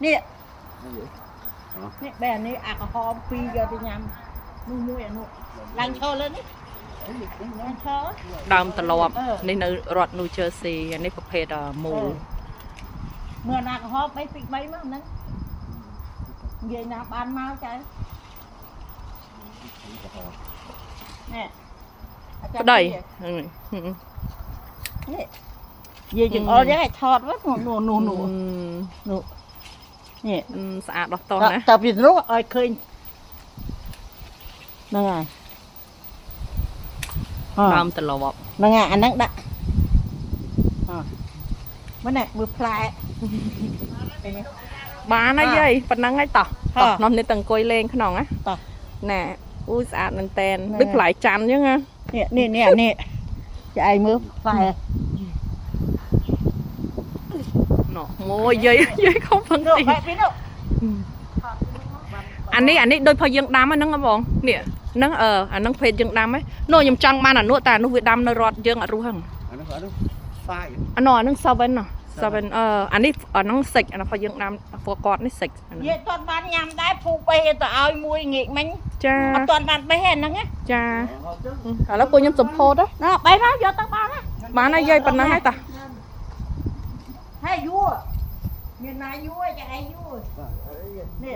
nè nè bè này à có hòm phi giờ thì nhầm nuôi nuôi à nuôi lăn cho lên đi lăn cho ដើមត្រឡប់នេះនៅរដ្ឋ New Jersey នេះប្រភេទមូល mưa nào có hòm mấy phi mấy mà nè về nào ban mau chạy nè ប្តី về chừng ô giá thọt quá nụ nụ nụ nụ nè ស្អាតដោះតោះណា tập gì lúc ơi khơi nè à ដើមត្រឡប់ nè à anh đang đặt bữa này vừa play បានហើយយាយប៉ុណ្ណឹងហើយតោះតោះនោះនេះទៅអង្គុយលេងក្នុងណា តោះ ណែអូស្អាតមែនតែនដូចផ្លែច័ន្ទអញ្ចឹងណា nè chạy mưa phải ណោះមួយយាយយាយខំផងទី được phải biết đâu អានេះដូចផុសយើងដាំហ្នឹងហ៎បងនេះហ្នឹងអាហ្នឹងភេទយើងដាំហ៎នោះខ្ញុំចង់បានអានោះតែអានោះវាដាំនៅរដ្ឋយើងអត់រស់ហ្នឹង phai អានោះអាហ្នឹងសាវិនអានេះអាហ្នឹងសិចអានោះផុសយើងដាំពួកគាត់នេះសិច vậy toàn bán nhầm đá phụ bê tao ao mui nghịch mình ចា toàn bán bê hèn nó nghe ចាឥឡូវពួកខ្ញុំសម្ពោធ nó bay nó vô tao bán á បានហើយយាយប៉ុណ្ណឹងហើយតោះ hay vua miền này vua chạy vua nè